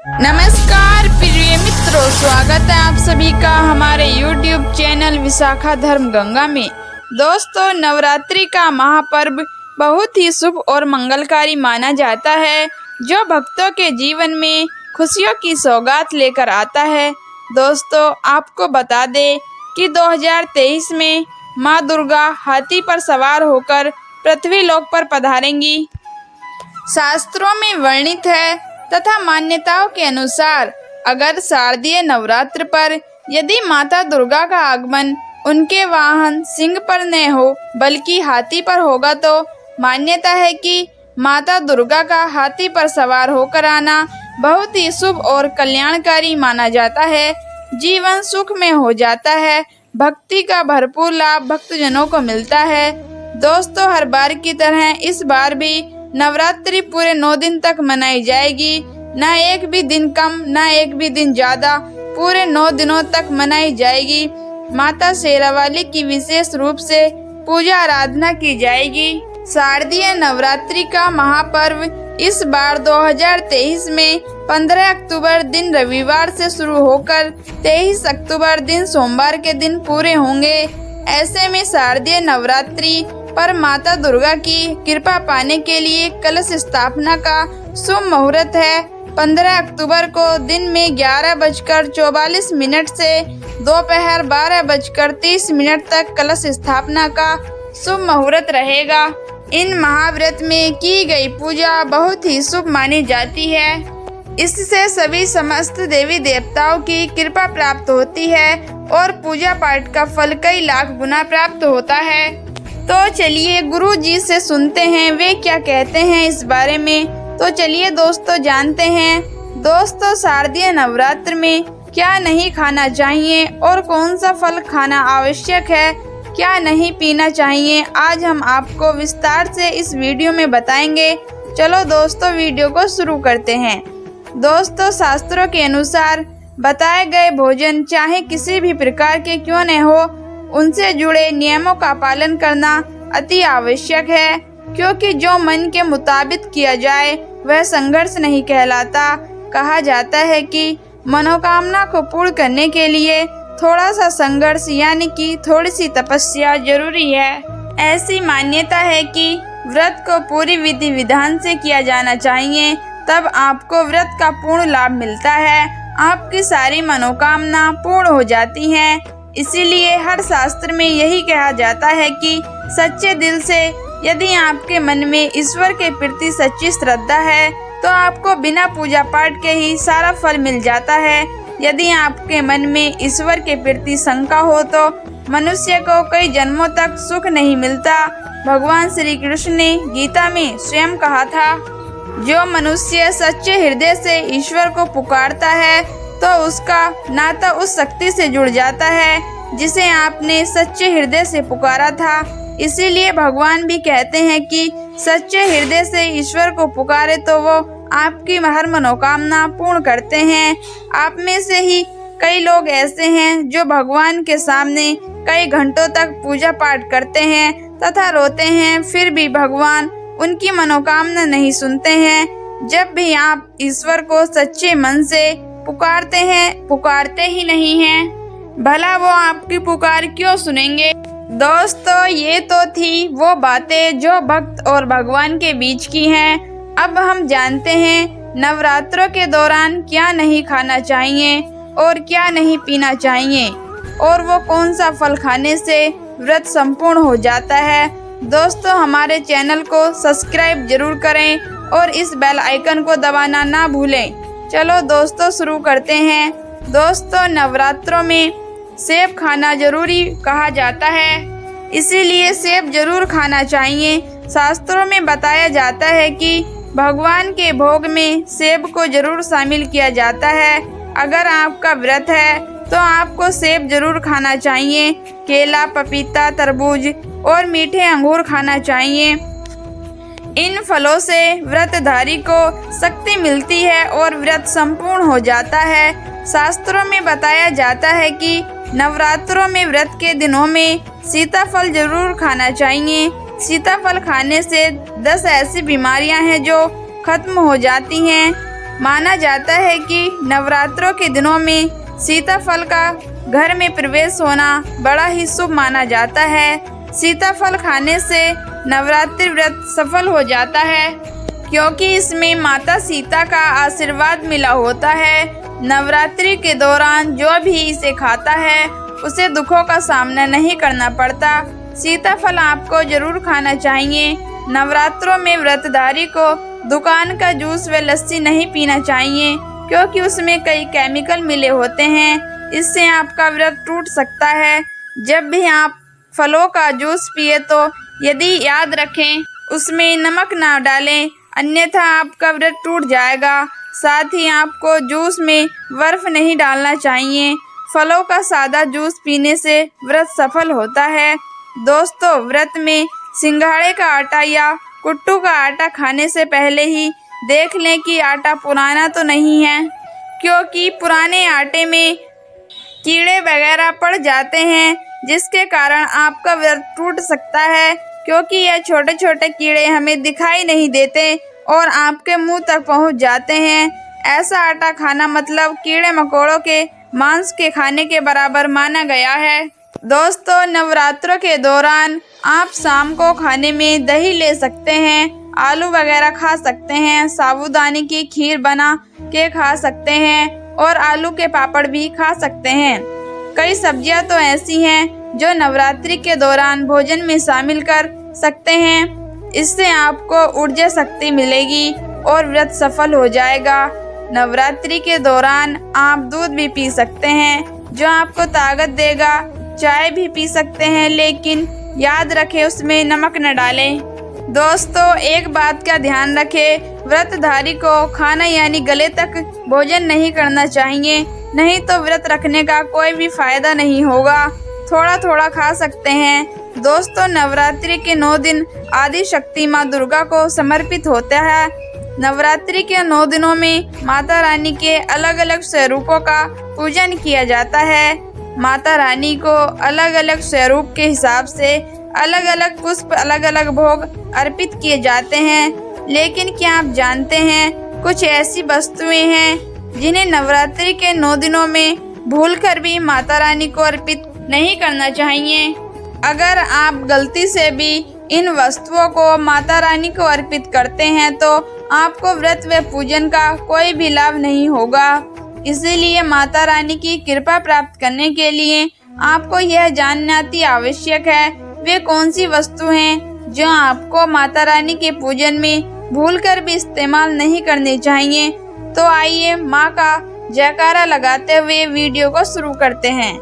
नमस्कार प्रिय मित्रों, स्वागत है आप सभी का हमारे YouTube चैनल विशाखा धर्म गंगा में। दोस्तों, नवरात्रि का महापर्व बहुत ही शुभ और मंगलकारी माना जाता है, जो भक्तों के जीवन में खुशियों की सौगात लेकर आता है। दोस्तों, आपको बता दें कि 2023 में माँ दुर्गा हाथी पर सवार होकर पृथ्वी लोक पर पधारेंगी। शास्त्रों में वर्णित है तथा मान्यताओं के अनुसार अगर शारदीय नवरात्र पर यदि माता दुर्गा का आगमन उनके वाहन सिंह पर न हो बल्कि हाथी पर होगा, तो मान्यता है कि माता दुर्गा का हाथी पर सवार होकर आना बहुत ही शुभ और कल्याणकारी माना जाता है। जीवन सुख में हो जाता है, भक्ति का भरपूर लाभ भक्तजनों को मिलता है। दोस्तों, हर बार की तरह इस बार भी नवरात्रि पूरे 9 दिन तक मनाई जाएगी। ना एक भी दिन कम, ना एक भी दिन ज्यादा, पूरे 9 दिनों तक मनाई जाएगी। माता शेरावाली की विशेष रूप से पूजा आराधना की जाएगी। शारदीय नवरात्रि का महापर्व इस बार 2023 में 15 अक्टूबर दिन रविवार से शुरू होकर 23 अक्टूबर दिन सोमवार के दिन पूरे होंगे। ऐसे में शारदीय नवरात्रि पर माता दुर्गा की कृपा पाने के लिए कलश स्थापना का शुभ मुहूर्त है। 15 अक्टूबर को दिन में 11:44 से दोपहर 12:30 तक कलश स्थापना का शुभ मुहूर्त रहेगा। इन महाव्रत में की गई पूजा बहुत ही शुभ मानी जाती है। इससे सभी समस्त देवी देवताओं की कृपा प्राप्त होती है और पूजा पाठ का फल कई लाख गुना प्राप्त होता है। तो चलिए गुरु जी से सुनते हैं वे क्या कहते हैं इस बारे में। तो चलिए दोस्तों जानते हैं। दोस्तों, शारदीय नवरात्र में क्या नहीं खाना चाहिए और कौन सा फल खाना आवश्यक है, क्या नहीं पीना चाहिए, आज हम आपको विस्तार से इस वीडियो में बताएंगे। चलो दोस्तों, वीडियो को शुरू करते हैं। दोस्तों, शास्त्रों के अनुसार बताए गए भोजन चाहे किसी भी प्रकार के क्यों न हो, उनसे जुड़े नियमों का पालन करना अति आवश्यक है, क्योंकि जो मन के मुताबिक किया जाए वह संघर्ष नहीं कहलाता। कहा जाता है कि मनोकामना को पूर्ण करने के लिए थोड़ा सा संघर्ष यानी कि थोड़ी सी तपस्या जरूरी है। ऐसी मान्यता है कि व्रत को पूरी विधि विधान से किया जाना चाहिए, तब आपको व्रत का पूर्ण लाभ मिलता है, आपकी सारी मनोकामना पूर्ण हो जाती हैं। इसीलिए हर शास्त्र में यही कहा जाता है कि सच्चे दिल से यदि आपके मन में ईश्वर के प्रति सच्ची श्रद्धा है तो आपको बिना पूजा पाठ के ही सारा फल मिल जाता है। यदि आपके मन में ईश्वर के प्रति शंका हो तो मनुष्य को कई जन्मों तक सुख नहीं मिलता। भगवान श्री कृष्ण ने गीता में स्वयं कहा था, जो मनुष्य सच्चे हृदय से ईश्वर को पुकारता है तो उसका नाता उस शक्ति से जुड़ जाता है जिसे आपने सच्चे हृदय से पुकारा था। इसीलिए भगवान भी कहते हैं कि सच्चे हृदय से ईश्वर को पुकारे तो वो आपकी हर मनोकामना पूर्ण करते हैं। आप में से ही कई लोग ऐसे हैं जो भगवान के सामने कई घंटों तक पूजा पाठ करते हैं तथा रोते हैं, फिर भी भगवान उनकी मनोकामना नहीं सुनते हैं। जब भी आप ईश्वर को सच्चे मन से पुकारते हैं, पुकारते ही नहीं हैं, भला वो आपकी पुकार क्यों सुनेंगे। दोस्तों, ये तो थी वो बातें जो भक्त और भगवान के बीच की हैं। अब हम जानते हैं नवरात्रों के दौरान क्या नहीं खाना चाहिए और क्या नहीं पीना चाहिए और वो कौन सा फल खाने से व्रत संपूर्ण हो जाता है। दोस्तों, हमारे चैनल को सब्सक्राइब जरूर करें और इस बेल आइकन को दबाना ना भूलें। चलो दोस्तों शुरू करते हैं। दोस्तों, नवरात्रों में सेब खाना जरूरी कहा जाता है, इसीलिए सेब जरूर खाना चाहिए। शास्त्रों में बताया जाता है कि भगवान के भोग में सेब को जरूर शामिल किया जाता है। अगर आपका व्रत है तो आपको सेब जरूर खाना चाहिए। केला, पपीता, तरबूज और मीठे अंगूर खाना चाहिए। इन फलों से व्रतधारी को शक्ति मिलती है और व्रत संपूर्ण हो जाता है। शास्त्रों में बताया जाता है कि नवरात्रों में व्रत के दिनों में सीताफल जरूर खाना चाहिए। सीताफल खाने से 10 ऐसी बीमारियां हैं जो खत्म हो जाती हैं। माना जाता है कि नवरात्रों के दिनों में सीताफल का घर में प्रवेश होना बड़ा ही शुभ माना जाता है। सीताफल खाने से नवरात्रि व्रत सफल हो जाता है, क्योंकि इसमें माता सीता का आशीर्वाद मिला होता है। नवरात्रि के दौरान जो भी इसे खाता है उसे दुखों का सामना नहीं करना पड़ता। सीताफल आपको जरूर खाना चाहिए। नवरात्रों में व्रतधारी को दुकान का जूस व लस्सी नहीं पीना चाहिए, क्योंकि उसमें कई केमिकल मिले होते हैं। इससे आपका व्रत टूट सकता है। जब भी आप फलों का जूस पिए तो यदि याद रखें उसमें नमक ना डालें, अन्यथा आपका व्रत टूट जाएगा। साथ ही आपको जूस में बर्फ नहीं डालना चाहिए। फलों का सादा जूस पीने से व्रत सफल होता है। दोस्तों, व्रत में सिंघाड़े का आटा या कुट्टू का आटा खाने से पहले ही देख लें कि आटा पुराना तो नहीं है, क्योंकि पुराने आटे में कीड़े वगैरह पड़ जाते हैं, जिसके कारण आपका व्रत टूट सकता है। क्योंकि यह छोटे छोटे कीड़े हमें दिखाई नहीं देते और आपके मुंह तक पहुंच जाते हैं। ऐसा आटा खाना मतलब कीड़े मकोड़ों के मांस के खाने के बराबर माना गया है। दोस्तों, नवरात्रों के दौरान आप शाम को खाने में दही ले सकते हैं, आलू वगैरह खा सकते हैं, साबूदाने की खीर बना के खा सकते हैं और आलू के पापड़ भी खा सकते हैं। कई सब्जियां तो ऐसी हैं जो नवरात्रि के दौरान भोजन में शामिल कर सकते हैं। इससे आपको ऊर्जा शक्ति मिलेगी और व्रत सफल हो जाएगा। नवरात्रि के दौरान आप दूध भी पी सकते हैं, जो आपको ताकत देगा। चाय भी पी सकते हैं, लेकिन याद रखें उसमें नमक न डालें। दोस्तों, एक बात का ध्यान रखें, व्रतधारी को खाना यानी गले तक भोजन नहीं करना चाहिए, नहीं तो व्रत रखने का कोई भी फायदा नहीं होगा। थोड़ा थोड़ा खा सकते हैं। दोस्तों, नवरात्रि के 9 दिन आदि शक्ति माँ दुर्गा को समर्पित होता है। नवरात्रि के 9 दिनों में माता रानी के अलग अलग स्वरूपों का पूजन किया जाता है। माता रानी को अलग अलग स्वरूप के हिसाब से अलग अलग पुष्प, अलग अलग भोग अर्पित किए जाते हैं। लेकिन क्या आप जानते हैं, कुछ ऐसी वस्तुएं हैं जिन्हें नवरात्रि के 9 दिनों में भूलकर भी माता रानी को अर्पित नहीं करना चाहिए। अगर आप गलती से भी इन वस्तुओं को माता रानी को अर्पित करते हैं तो आपको व्रत व पूजन का कोई भी लाभ नहीं होगा। इसीलिए माता रानी की कृपा प्राप्त करने के लिए आपको यह जानना अति आवश्यक है, वे कौन सी वस्तु हैं जो आपको माता रानी के पूजन में भूलकर भी इस्तेमाल नहीं करनी चाहिए। तो आइए माँ का जयकारा लगाते हुए वीडियो को शुरू करते हैं।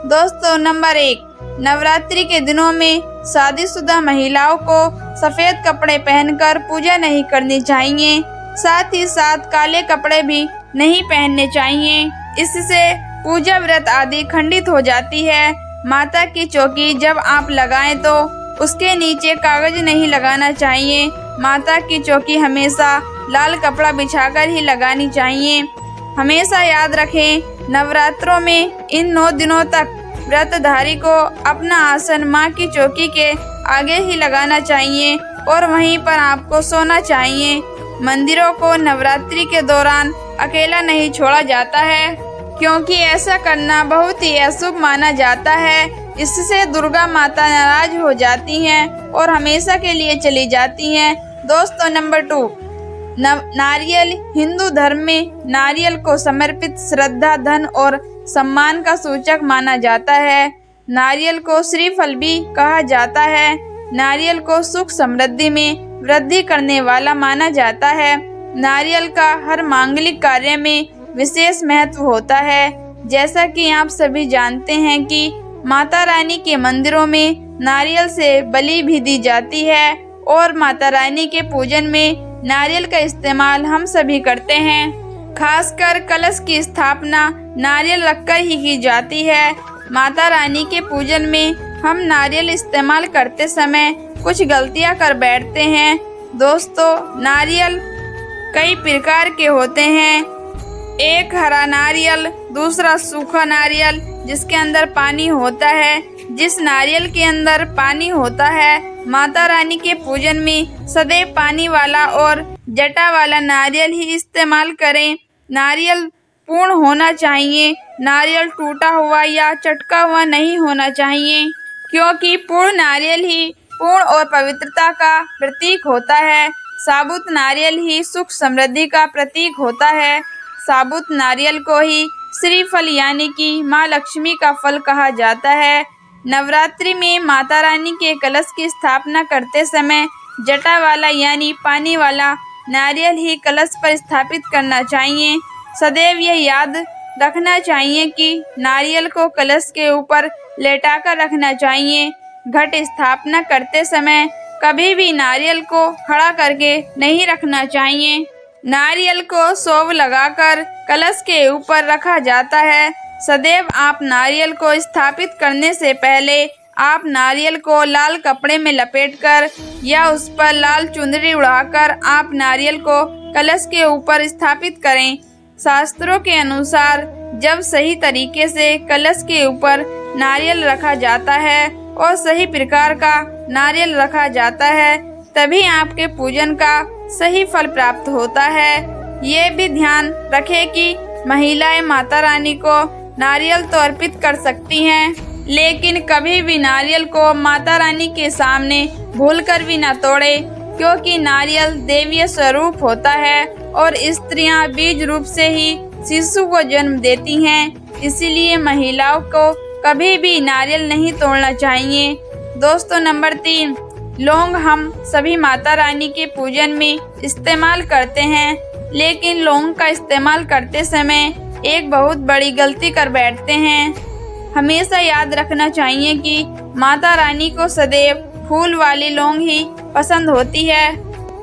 दोस्तों, नंबर 1, नवरात्रि के दिनों में शादीशुदा महिलाओं को सफेद कपड़े पहनकर पूजा नहीं करनी चाहिए। साथ ही साथ काले कपड़े भी नहीं पहनने चाहिए। इससे पूजा व्रत आदि खंडित हो जाती है। माता की चौकी जब आप लगाएं तो उसके नीचे कागज नहीं लगाना चाहिए। माता की चौकी हमेशा लाल कपड़ा बिछाकर ही लगानी चाहिए। हमेशा याद रखें, नवरात्रों में इन 9 दिनों तक व्रतधारी को अपना आसन माँ की चौकी के आगे ही लगाना चाहिए और वहीं पर आपको सोना चाहिए। मंदिरों को नवरात्रि के दौरान अकेला नहीं छोड़ा जाता है, क्योंकि ऐसा करना बहुत ही अशुभ माना जाता है। इससे दुर्गा माता नाराज हो जाती हैं और हमेशा के लिए चली जाती हैं। दोस्तों, नंबर 2, नारियल। हिंदू धर्म में नारियल को समर्पित श्रद्धा, धन और सम्मान का सूचक माना जाता है। नारियल को श्रीफल भी कहा जाता है। नारियल को सुख समृद्धि में वृद्धि करने वाला माना जाता है। नारियल का हर मांगलिक कार्य में विशेष महत्व होता है। जैसा कि आप सभी जानते हैं कि माता रानी के मंदिरों में नारियल से बलि भी दी जाती है और माता रानी के पूजन में नारियल का इस्तेमाल हम सभी करते हैं। खासकर कलश की स्थापना नारियल रखकर ही की जाती है। माता रानी के पूजन में हम नारियल इस्तेमाल करते समय कुछ गलतियां कर बैठते हैं। दोस्तों, नारियल कई प्रकार के होते हैं। एक हरा नारियल, दूसरा सूखा नारियल जिसके अंदर पानी होता है। जिस नारियल के अंदर पानी होता है, माता रानी के पूजन में सदैव पानी वाला और जटा वाला नारियल ही इस्तेमाल करें। नारियल पूर्ण होना चाहिए, नारियल टूटा हुआ या चटका हुआ नहीं होना चाहिए, क्योंकि पूर्ण नारियल ही पूर्ण और पवित्रता का प्रतीक होता है। साबुत नारियल ही सुख समृद्धि का प्रतीक होता है। साबुत नारियल को ही श्रीफल यानी कि माँ लक्ष्मी का फल कहा जाता है। नवरात्रि में माता रानी के कलश की स्थापना करते समय जटा वाला यानी पानी वाला नारियल ही कलश पर स्थापित करना चाहिए। सदैव यह याद रखना चाहिए कि नारियल को कलश के ऊपर लेटाकर रखना चाहिए। घट स्थापना करते समय कभी भी नारियल को खड़ा करके नहीं रखना चाहिए। नारियल को सोव लगाकर कलश के ऊपर रखा जाता है। सदैव आप नारियल को स्थापित करने से पहले आप नारियल को लाल कपड़े में लपेटकर या उस पर लाल चुनरी उड़ाकर आप नारियल को कलश के ऊपर स्थापित करें। शास्त्रों के अनुसार जब सही तरीके से कलश के ऊपर नारियल रखा जाता है और सही प्रकार का नारियल रखा जाता है, तभी आपके पूजन का सही फल प्राप्त होता है। ये भी ध्यान रखें कि महिलाएं माता रानी को नारियल तो अर्पित कर सकती हैं, लेकिन कभी भी नारियल को माता रानी के सामने भूलकर भी न तोड़े, क्योंकि नारियल देवीय स्वरूप होता है और स्त्रियां बीज रूप से ही शिशु को जन्म देती हैं। इसीलिए महिलाओं को कभी भी नारियल नहीं तोड़ना चाहिए। दोस्तों, नंबर 3, लौंग हम सभी माता रानी के पूजन में इस्तेमाल करते हैं, लेकिन लौंग का इस्तेमाल करते समय एक बहुत बड़ी गलती कर बैठते हैं। हमेशा याद रखना चाहिए कि माता रानी को सदैव फूल वाली लौंग ही पसंद होती है,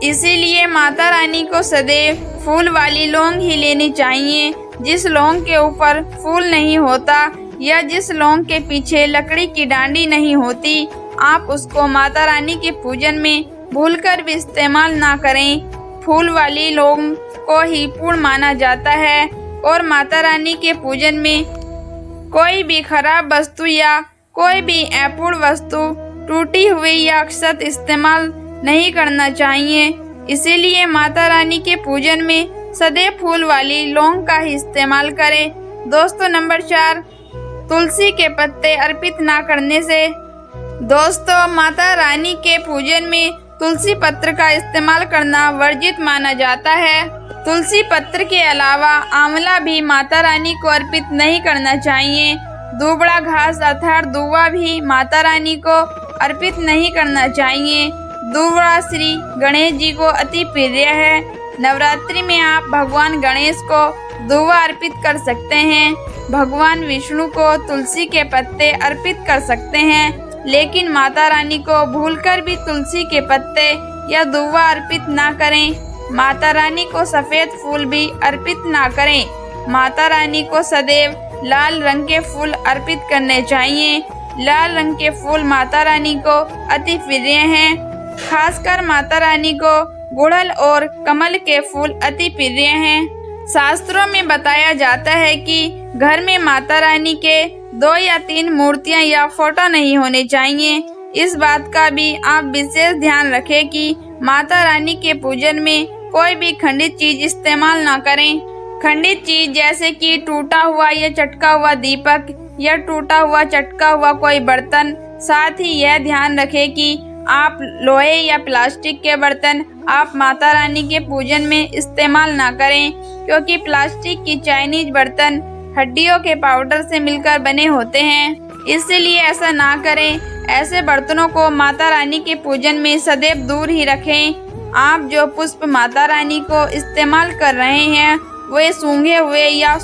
इसीलिए माता रानी को सदैव फूल वाली लौंग ही लेनी चाहिए। जिस लौंग के ऊपर फूल नहीं होता या जिस लौंग के पीछे लकड़ी की डांडी नहीं होती, आप उसको माता रानी के पूजन में भूलकर भी इस्तेमाल ना करें। फूल वाली लौंग को ही पूर्ण माना जाता है और माता रानी के पूजन में कोई भी खराब वस्तु या कोई भी अपूर्ण वस्तु, टूटी हुई या अक्षत इस्तेमाल नहीं करना चाहिए। इसीलिए माता रानी के पूजन में सदैव फूल वाली लौंग का ही इस्तेमाल करें। दोस्तों, नंबर 4, तुलसी के पत्ते अर्पित ना करने से। दोस्तों, माता रानी के पूजन में तुलसी पत्र का इस्तेमाल करना वर्जित माना जाता है। तुलसी पत्र के अलावा आंवला भी माता रानी को अर्पित नहीं करना चाहिए। दुबड़ा घास अर्थात दुआ भी माता रानी को अर्पित नहीं करना चाहिए। दुबड़ा श्री गणेश जी को अति प्रिय है। नवरात्रि में आप भगवान गणेश को दुआ अर्पित कर सकते हैं। भगवान विष्णु को तुलसी के पत्ते अर्पित कर सकते हैं, लेकिन माता रानी को भूलकर भी तुलसी के पत्ते या दुआ अर्पित ना करें। माता रानी को सफ़ेद फूल भी अर्पित ना करें। माता रानी को सदैव लाल रंग के फूल अर्पित करने चाहिए। लाल रंग के फूल माता रानी को अति प्रिय हैं। खासकर माता रानी को गुड़हल और कमल के फूल अति प्रिय हैं। शास्त्रों में बताया जाता है कि घर में माता रानी के 2 या 3 मूर्तियां या फोटो नहीं होने चाहिए। इस बात का भी आप विशेष ध्यान रखें कि माता रानी के पूजन में कोई भी खंडित चीज इस्तेमाल ना करें। खंडित चीज जैसे कि टूटा हुआ या चटका हुआ दीपक या टूटा हुआ चटका हुआ कोई बर्तन। साथ ही यह ध्यान रखें कि आप लोहे या प्लास्टिक के बर्तन आप माता रानी के पूजन में इस्तेमाल ना करें, क्योंकि प्लास्टिक की चाइनीज बर्तन हड्डियों के पाउडर से मिलकर बने होते हैं। इसलिए ऐसा ना करें। ऐसे बर्तनों को माता रानी के पूजन में सदैव दूर ही रखें। आप जो पुष्प माता रानी को इस्तेमाल कर रहे हैं वे सूंघे हुए या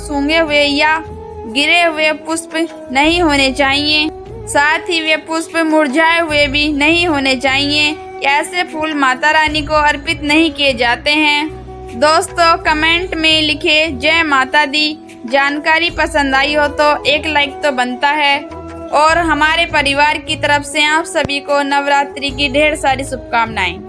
गिरे हुए पुष्प नहीं होने चाहिए। साथ ही वे पुष्प मुरझाए हुए भी नहीं होने चाहिए। ऐसे फूल माता रानी को अर्पित नहीं किए जाते हैं। दोस्तों, कमेंट में लिखे जय माता दी। जानकारी पसंद आई हो तो एक लाइक तो बनता है, और हमारे परिवार की तरफ से आप सभी को नवरात्रि की ढेर सारी शुभकामनाएं।